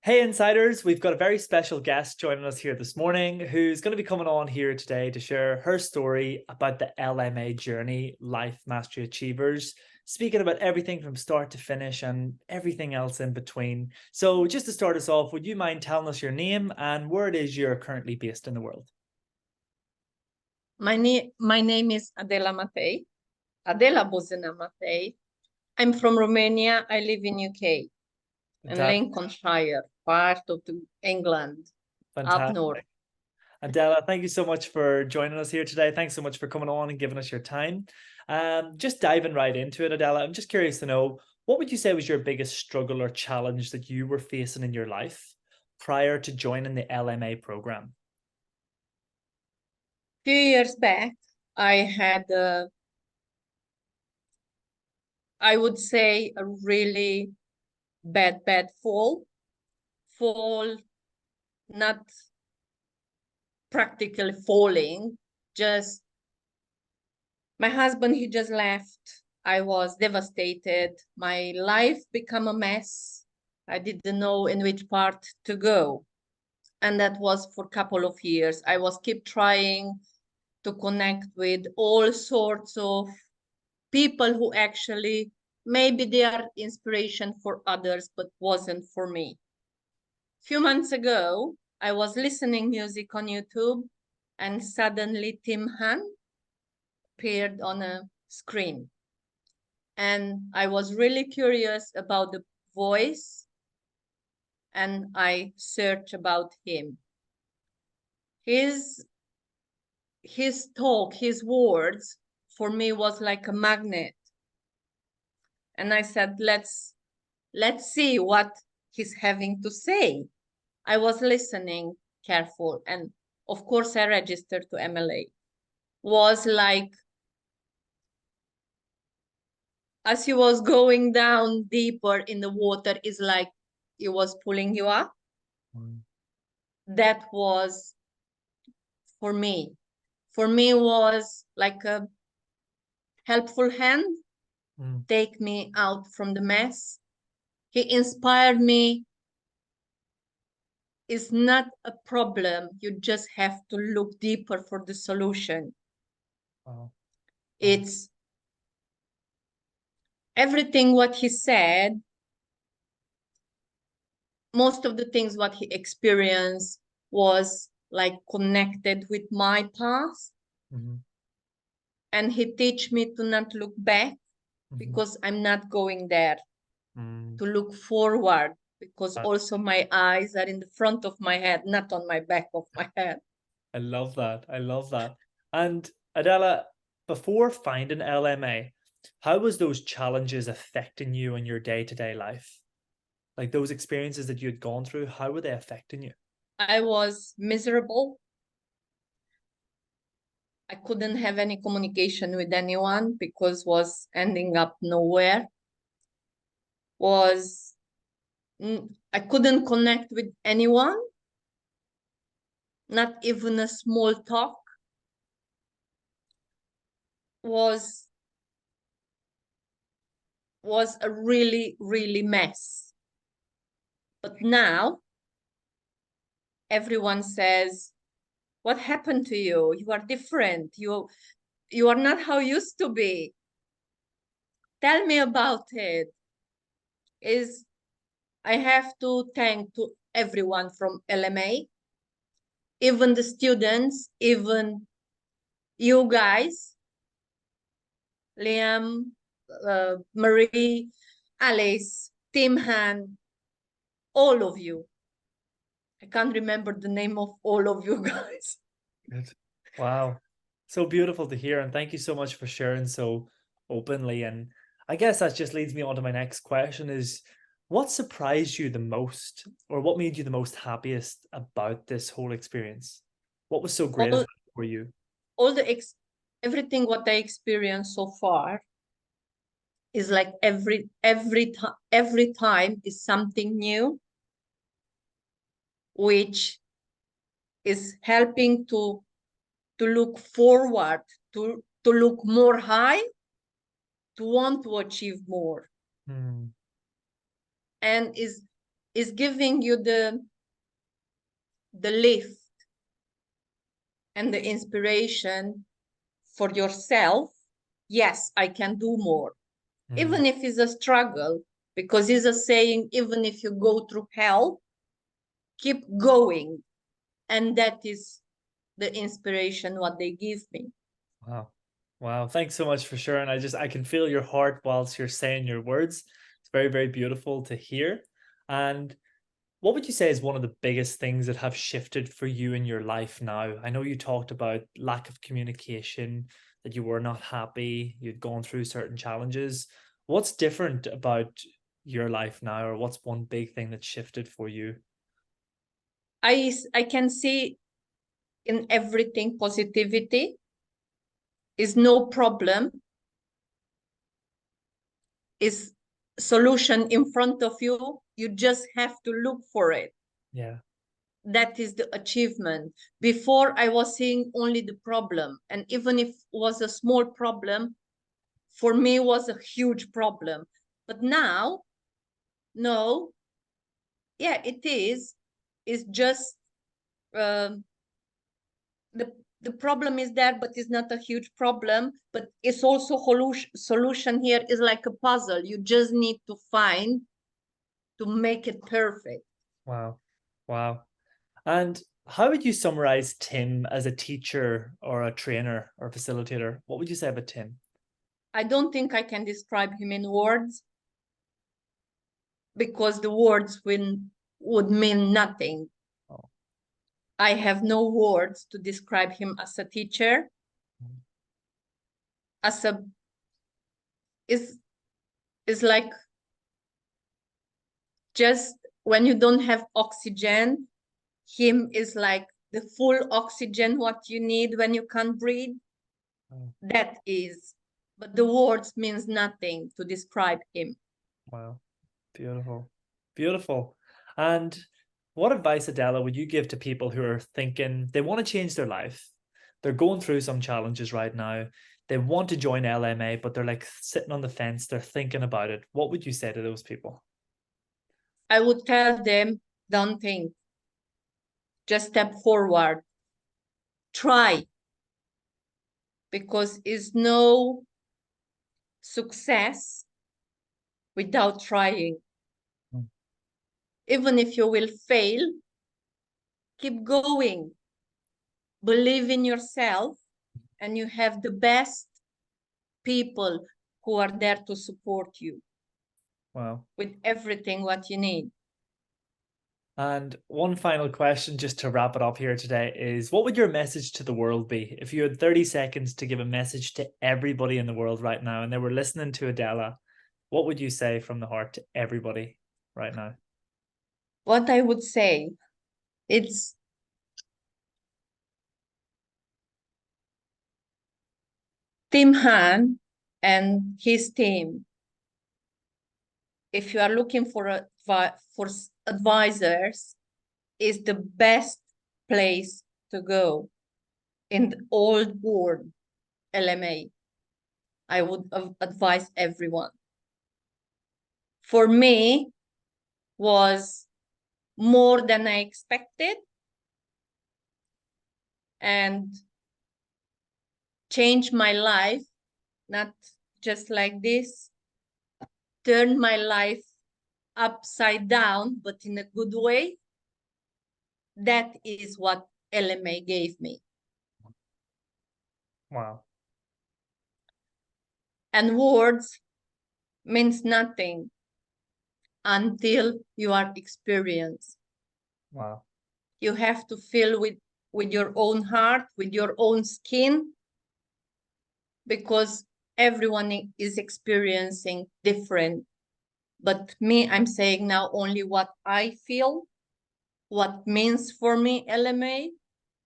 Hey Insiders, we've got a very special guest joining us here this morning who's going to be coming on here today to share her story about the LMA journey, Life Mastery Achievers, speaking about everything from start to finish and everything else in between. So just to start us off, would you mind telling us your name and where it is you're currently based in the world? My name is Adela Matei, Adela Bozena Matei. I'm from Romania. I live in UK, in Fantastic. Lincolnshire, part of England, up north. Fantastic. Adela, thank you so much for joining us here today. Thanks so much for coming on and giving us your time. Just diving right into it, Adela, I'm just curious to know, what would you say was your biggest struggle or challenge that you were facing in your life prior to joining the LMA program? Few years back, I had, I would say, a really bad fall, not practically falling, just my husband, he just left. I was devastated. My life became a mess. I didn't know in which part to go. And that was for a couple of years. I was keep trying to connect with all sorts of people who actually, maybe they are inspiration for others, but wasn't for me. A few months ago, I was listening music on YouTube and suddenly Tim Han appeared on a screen. And I was really curious about the voice, and I searched about him. His talk, his words, for me was like a magnet. And I said, let's see what he's having to say. I was listening careful, and of course I registered to MLA. Was like, as he was going down deeper in the water, is like he was pulling you up. That was for me. For me was like a helpful hand, take me out from the mess. He inspired me. It's not a problem. You just have to look deeper for the solution. Wow. It's everything what he said, most of the things what he experienced was like connected with my past. And he teach me to not look back because I'm not going there, to look forward, because also my eyes are in the front of my head, not on my back of my head. I love that. I love that. And Adela, before finding LMA, how was those challenges affecting you in your day-to-day life? Like those experiences that you had gone through, how were they affecting you? I was miserable. I couldn't have any communication with anyone because was ending up nowhere. I couldn't connect with anyone, not even a small talk. Was a really mess. But now everyone says, what happened to you? You are different. You are not how you used to be. Tell me about it. I have to thank to everyone from LMA, even the students, even you guys, Liam, Marie, Alice, Tim Han, all of you. I can't remember the name of all of you guys. Good. Wow. So beautiful to hear. And thank you so much for sharing so openly. And I guess that just leads me on to my next question is, what surprised you the most, or what made you the most happiest about this whole experience? What was so great about it for you? Everything what I experienced so far is like every time is something new, which is helping to look forward, to look more high, to want to achieve more. And is is giving you the lift and the inspiration for yourself. Yes, I can do more. Even if it's a struggle, because it's a saying, even if you go through hell, keep going. And that is the inspiration what they give me. Wow. Wow. Thanks so much for sharing. I can feel your heart whilst you're saying your words. It's very, very beautiful to hear. And what would you say is one of the biggest things that have shifted for you in your life now? I know you talked about lack of communication, that you were not happy, you'd gone through certain challenges. What's different about your life now, or what's one big thing that shifted for you? I can see in everything positivity. Is no problem, is solution in front of you. You just have to look for it. Yeah. That is the achievement. Before, I was seeing only the problem, and even if it was a small problem, for me it was a huge problem. But now, no, yeah, it is. It's just the problem is there, but it's not a huge problem. But it's also solution here is like a puzzle. You just need to find to make it perfect. Wow. Wow. And how would you summarize Tim as a teacher or a trainer or facilitator? What would you say about Tim? I don't think I can describe him in words, because the words would mean nothing. Oh. I have no words to describe him as a teacher. As a is like, just when you don't have oxygen, him is like the full oxygen what you need when you can't breathe. That is, but the words means nothing to describe him. Wow. Beautiful. Beautiful. And what advice, Adela, would you give to people who are thinking they want to change their life? They're going through some challenges right now. They want to join LMA, but they're like sitting on the fence. They're thinking about it. What would you say to those people? I would tell them, don't think. Just step forward. Try. Because it's no success without trying. Even if you will fail, keep going. Believe in yourself, and you have the best people who are there to support you. Wow. With everything what you need. And one final question, just to wrap it up here today, is what would your message to the world be? If you had 30 seconds to give a message to everybody in the world right now and they were listening to Adela, what would you say from the heart to everybody right now? What I would say, it's Tim Han and his team. If you are looking for advisors, is the best place to go in the old world LMA. I would advise everyone. For me, was more than I expected, and changed my life, not just like this, turned my life upside down, but in a good way. That is what LMA gave me. Wow. And words means nothing until you are experienced. Wow. You have to feel with your own heart, with your own skin, because everyone is experiencing different. But me, I'm saying now only what I feel, what means for me LMA,